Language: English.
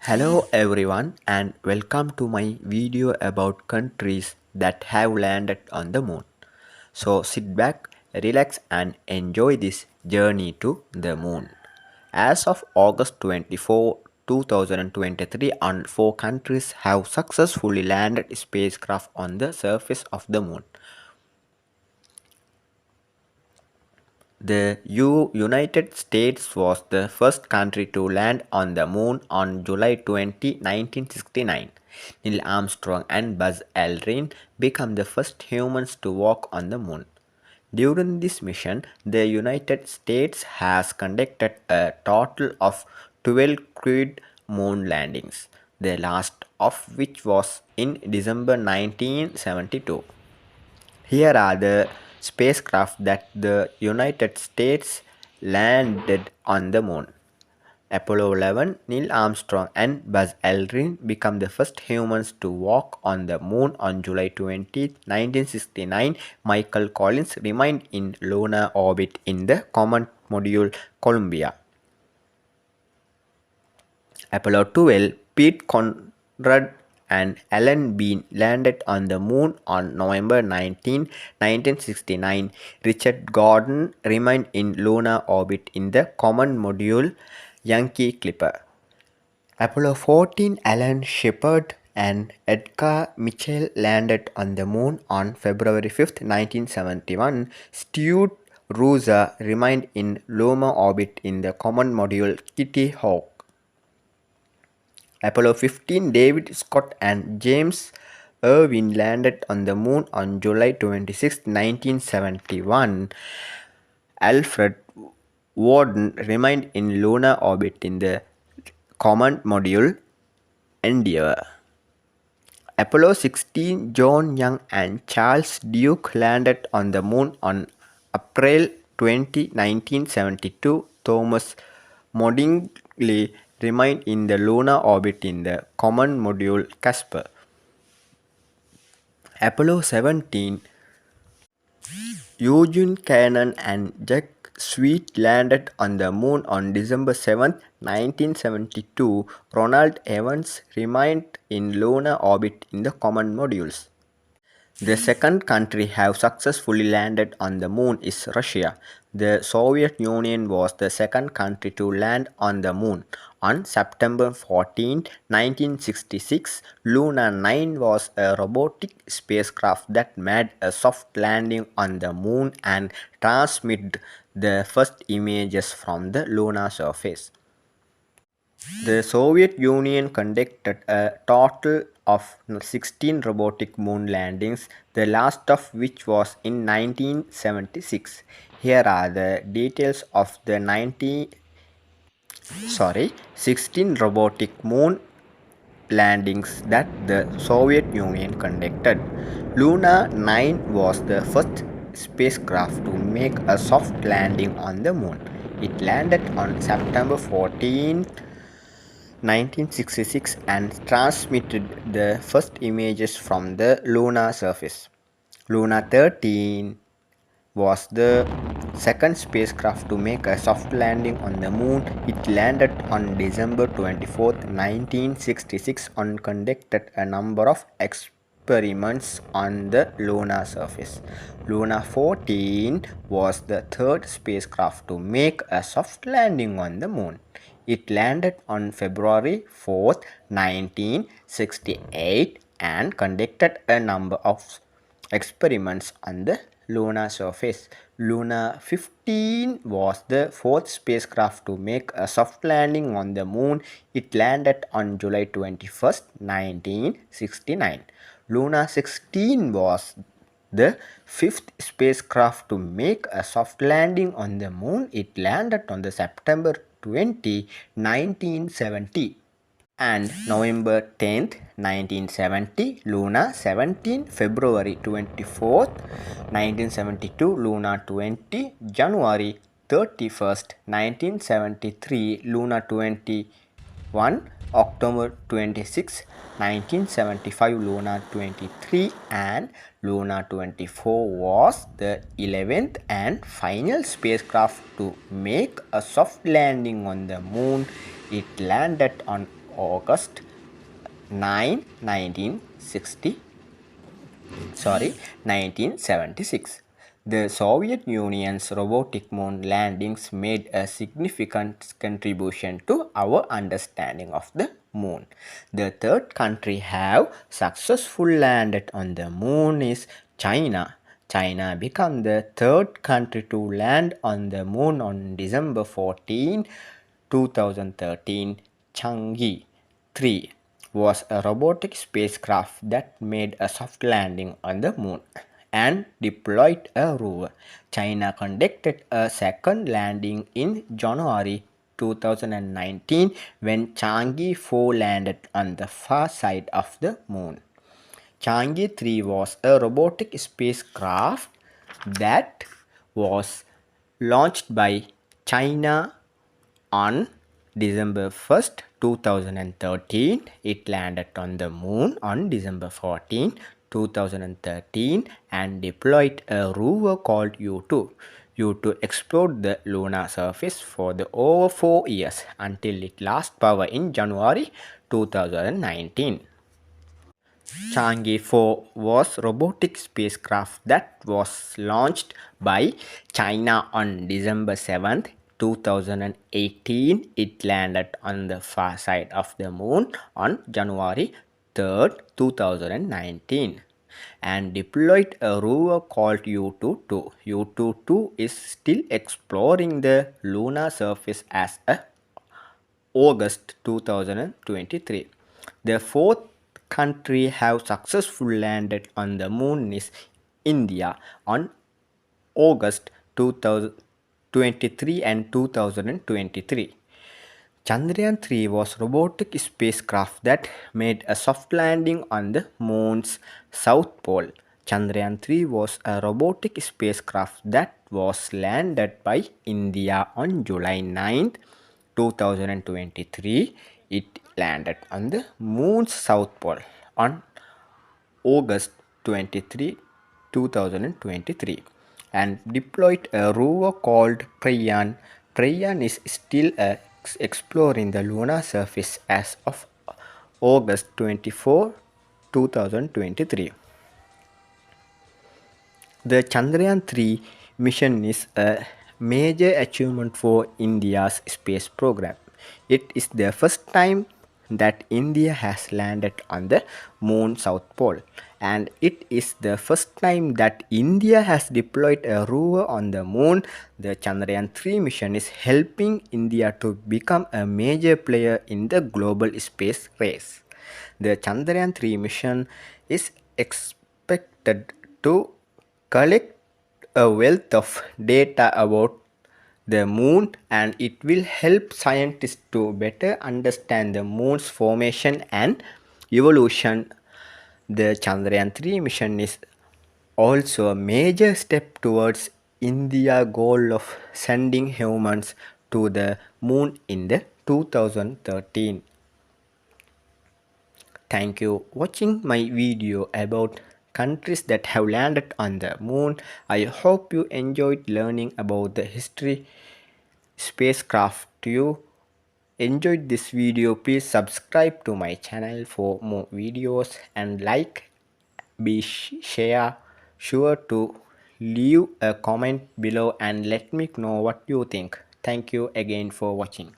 Hello everyone and welcome to my video about countries that have landed on the moon. So sit back, relax and enjoy this journey to the moon. As of August 24, 2023, and four countries have successfully landed spacecraft on the surface of the moon. The United States was the first country to land on the moon on July 20, 1969. Neil Armstrong and Buzz Aldrin became the first humans to walk on the moon. During this mission, the United States has conducted a total of 12 crewed moon landings, the last of which was in December 1972. Here are the spacecraft that the United States landed on the moon. Apollo 11, Neil Armstrong and Buzz Aldrin became the first humans to walk on the moon on July 20, 1969. Michael Collins remained in lunar orbit in the command module Columbia. Apollo 12, Pete Conrad and Alan Bean landed on the moon on November 19, 1969. Richard Gordon remained in lunar orbit in the command module Yankee Clipper. Apollo 14, Alan Shepard and Edgar Mitchell landed on the moon on February 5, 1971. Stuart Roosa remained in lunar orbit in the command module Kitty Hawk. Apollo 15, David Scott and James Irwin landed on the moon on July 26, 1971. Alfred Worden remained in lunar orbit in the command module Endeavour. Apollo 16, John Young and Charles Duke landed on the moon on April 20, 1972. Thomas Modingley remained in the lunar orbit in the command module Casper. Apollo 17, Eugene Cernan and Jack Sweet landed on the moon on December 7, 1972. Ronald Evans remained in lunar orbit in the command modules. The second country have successfully landed on the moon is Russia. The Soviet Union was the second country to land on the moon. On September 14, 1966, Luna 9 was a robotic spacecraft that made a soft landing on the moon and transmitted the first images from the lunar surface. The Soviet Union conducted a total of 16 robotic moon landings, the last of which was in 1976. Here are the details of the 16 robotic moon landings that the Soviet Union conducted. Luna 9 was the first spacecraft to make a soft landing on the moon. It landed on September 14, 1966 and transmitted the first images from the lunar surface. Luna 13 was the second spacecraft to make a soft landing on the moon. It landed on December 24, 1966 and conducted a number of experiments on the lunar surface. Luna 14 was the third spacecraft to make a soft landing on the moon. It landed on February 4, 1968 and conducted a number of experiments on the lunar surface. Luna 15 was the fourth spacecraft to make a soft landing on the moon. It landed on July 21, 1969. Luna 16 was the fifth spacecraft to make a soft landing on the moon. It landed on the September 20, 1970. And November 10, 1970, Luna 17, February 24, 1972, Luna 20, January 31, 1973, Luna 21, October 26, 1975, Luna 23 and Luna 24 was the 11th and final spacecraft to make a soft landing on the moon. It landed on August 9, 1976. The Soviet Union's robotic moon landings made a significant contribution to our understanding of the moon. The third country have successfully landed on the moon is China. China became the third country to land on the moon on December 14, 2013. Chang'e 3 was a robotic spacecraft that made a soft landing on the moon and deployed a rover. China conducted a second landing in January 2019 when Chang'e 4 landed on the far side of the moon. Chang'e 3 was a robotic spacecraft that was launched by China on December 1st, 2013. It landed on the moon on December 14, 2013 and deployed a rover called U2. U2 explored the lunar surface for over 4 years until it lost power in January 2019. Chang'e 4 was robotic spacecraft that was launched by China on December 7th, 2018. It landed on the far side of the moon on January 3rd, 2019 and deployed a rover called U-22. U-22 is still exploring the lunar surface as a August 2023. The fourth country have successfully landed on the moon is India on August 2023 and 2023. Chandrayaan 3 was a robotic spacecraft that made a soft landing on the moon's south pole. Chandrayaan 3 was a robotic spacecraft that was landed by India on July 9th, 2023. It landed on the moon's south pole on August 23, 2023 and deployed a rover called Prayaan. Prayaan is still exploring the lunar surface as of August 24, 2023. The Chandrayaan 3 mission is a major achievement for India's space program. It is the first time that India has landed on the moon's south pole, and it is the first time that India has deployed a rover on the moon. The Chandrayaan 3 mission is helping India to become a major player in the global space race. The Chandrayaan 3 mission is expected to collect a wealth of data about the moon, and it will help scientists to better understand the moon's formation and evolution. The Chandrayaan 3 mission is also a major step towards India's goal of sending humans to the moon in the 2013. Thank you watching my video about countries that have landed on the moon. I hope you enjoyed learning about the history spacecraft. You enjoyed this video, please subscribe to my channel for more videos and share sure to leave a comment below and let me know what you think. Thank you again for watching.